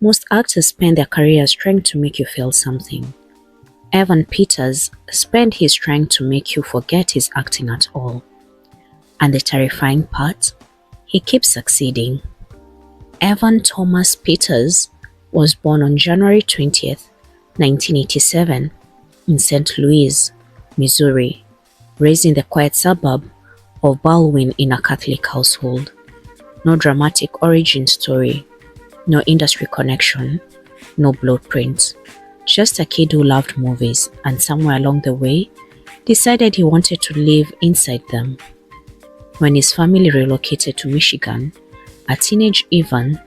Most actors spend their careers trying to make you feel something. Evan Peters spent his trying to make you forget he's acting at all. And the terrifying part? He keeps succeeding. Evan Thomas Peters was born on January 20th, 1987 in St. Louis, Missouri, raised in the quiet suburb of Baldwin in a Catholic household. No dramatic origin story, no industry connection, no blueprint. Just a kid who loved movies and somewhere along the way decided he wanted to live inside them. When his family relocated to Michigan, a teenage Evan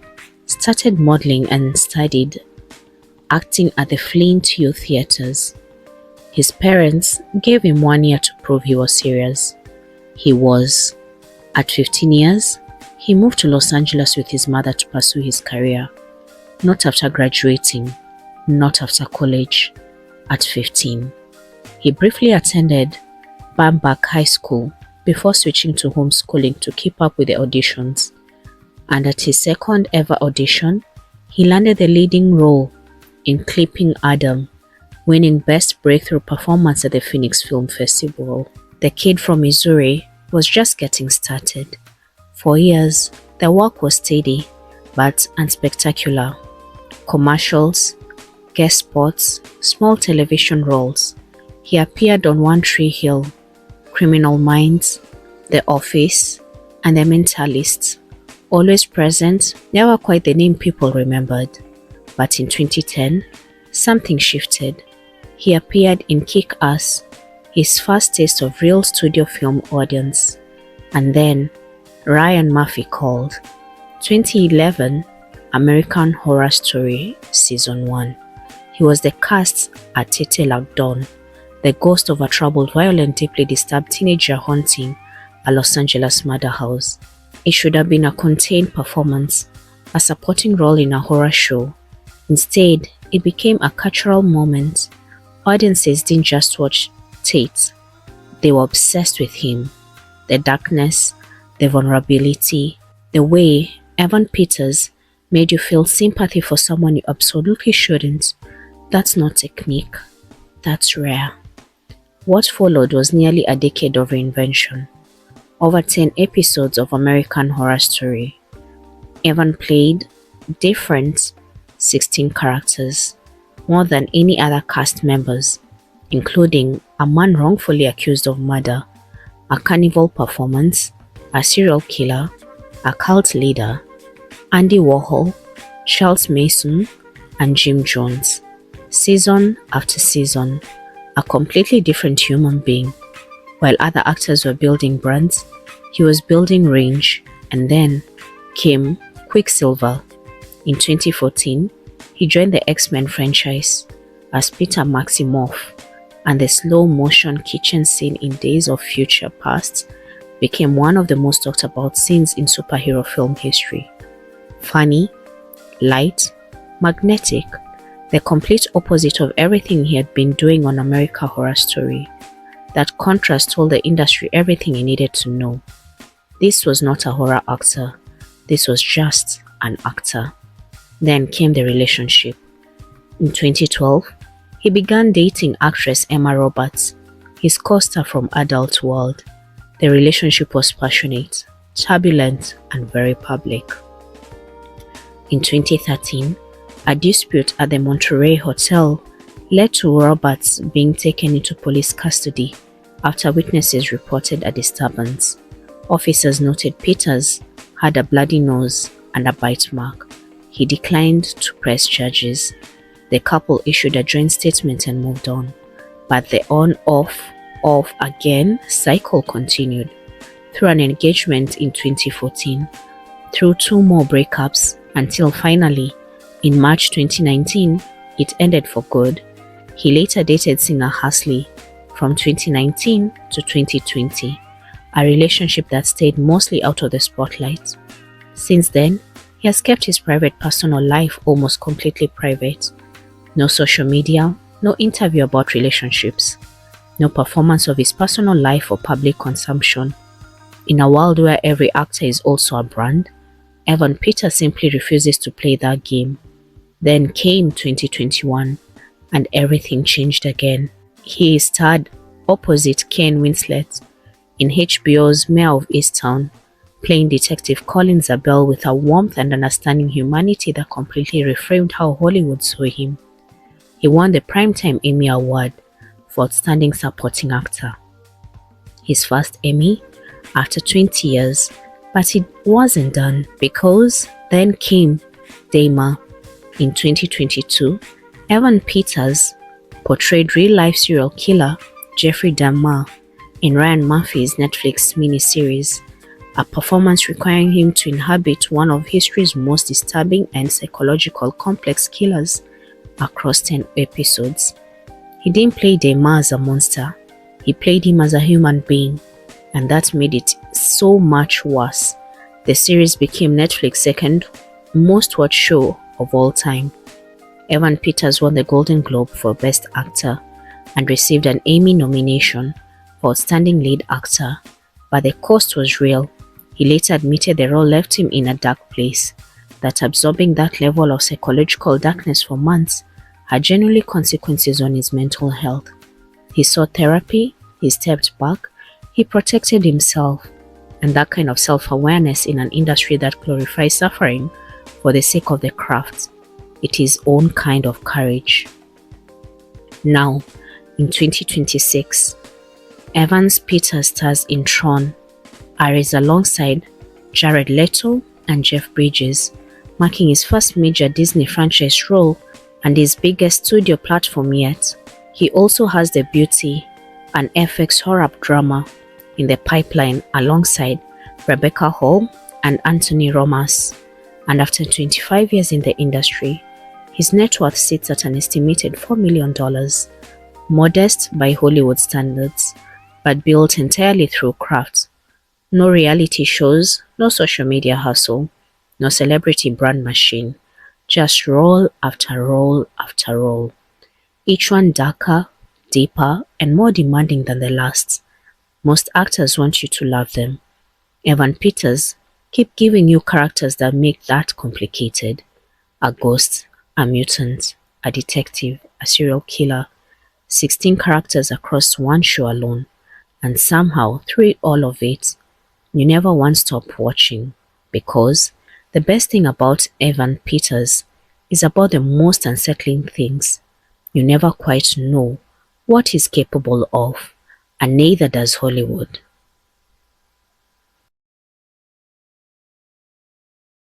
started modeling and studied acting at the Flint Youth Theaters. His parents gave him 1 year to prove he was serious. He was. At 15 years, he moved to Los Angeles with his mother to pursue his career. Not after graduating, not after college. At 15, he briefly attended Bamberg High School before switching to homeschooling to keep up with the auditions. And at his second ever audition, he landed the leading role in Clipping Adam, winning Best Breakthrough Performance at the Phoenix Film Festival. The kid from Missouri was just getting started. For years, the work was steady but unspectacular. Commercials, guest spots, small television roles. He appeared on One Tree Hill, Criminal Minds, The Office, and The Mentalist. Always present, never quite the name people remembered. But in 2010, something shifted. He appeared in Kick-Ass, his first taste of real studio film audience. And then, Ryan Murphy called. 2011, American Horror Story Season 1. He was the cast at Tete Lagdon, the ghost of a troubled, violent, deeply disturbed teenager haunting a Los Angeles murder house. It should have been a contained performance, a supporting role in a horror show. Instead, it became a cultural moment. Audiences didn't just watch Tate, they were obsessed with him. The darkness, the vulnerability, the way Evan Peters made you feel sympathy for someone you absolutely shouldn't. That's not technique, that's rare. What followed was nearly a decade of reinvention. Over 10 episodes of American Horror Story. Evan played different 16 characters, more than any other cast members, including a man wrongfully accused of murder, a carnival performance, a serial killer, a cult leader, Andy Warhol, Charles Mason, and Jim Jones. Season after season, a completely different human being. While other actors were building brands, he was building range. And then came Quicksilver. In 2014, he joined the X-Men franchise as Peter Maximoff, and the slow-motion kitchen scene in Days of Future Past became one of the most talked about scenes in superhero film history. Funny, light, magnetic, the complete opposite of everything he had been doing on American Horror Story. That contrast told the industry everything he needed to know. This was not a horror actor, this was just an actor. Then came the relationship. In 2012, he began dating actress Emma Roberts, his co-star from Adult World. The relationship was passionate, turbulent, and very public. In 2013, a dispute at the Monterey Hotel led to Roberts being taken into police custody after witnesses reported a disturbance. Officers noted Peters had a bloody nose and a bite mark. He declined to press charges. The couple issued a joint statement and moved on. But the on-off, off-again cycle continued through an engagement in 2014, through 2 more breakups, until finally, in March 2019, it ended for good. He later dated singer Hasley from 2019 to 2020, a relationship that stayed mostly out of the spotlight. Since then, he has kept his private personal life almost completely private. No social media, no interview about relationships, no performance of his personal life for public consumption. In a world where every actor is also a brand, Evan Peters simply refuses to play that game. Then came 2021 and everything changed again. He starred opposite Kane Winslet in HBO's Mare of Easttown, playing Detective Colin Zabel with a warmth and understanding humanity that completely reframed how Hollywood saw him. He won the Primetime Emmy Award for Outstanding Supporting Actor, his first Emmy after 20 years, but it wasn't done because then came Dahmer. In 2022, Evan Peters portrayed real-life serial killer Jeffrey Dahmer in Ryan Murphy's Netflix miniseries, a performance requiring him to inhabit one of history's most disturbing and psychological complex killers across 10 episodes. He didn't play Dahmer as a monster, he played him as a human being, and that made it so much worse. The series became Netflix's second most watched show of all time. Evan Peters won the Golden Globe for Best Actor and received an Emmy nomination for Outstanding Lead Actor, but the cost was real. He later admitted the role left him in a dark place, that absorbing that level of psychological darkness for months had genuinely consequences on his mental health. He sought therapy, he stepped back, he protected himself, and that kind of self-awareness in an industry that glorifies suffering for the sake of the craft, it is own kind of courage. Now, in 2026, Evan Peters stars in Tron, is alongside Jared Leto and Jeff Bridges, marking his first major Disney franchise role and his biggest studio platform yet. He also has The Beauty, an FX horror drama, in the pipeline alongside Rebecca Hall and Anthony Romas. And after 25 years in the industry, his net worth sits at an estimated $4 million, modest by Hollywood standards, but built entirely through craft. No reality shows, no social media hustle, no celebrity brand machine, just role after role after role, each one darker, deeper, and more demanding than the last. Most actors want you to love them. Evan Peters keep giving you characters that make that complicated. A ghost, a mutant, a detective, a serial killer, 16 characters across one show alone, and somehow through all of it, you never once stop watching, because the best thing about Evan Peters is about the most unsettling things. You never quite know what he's capable of, and neither does Hollywood.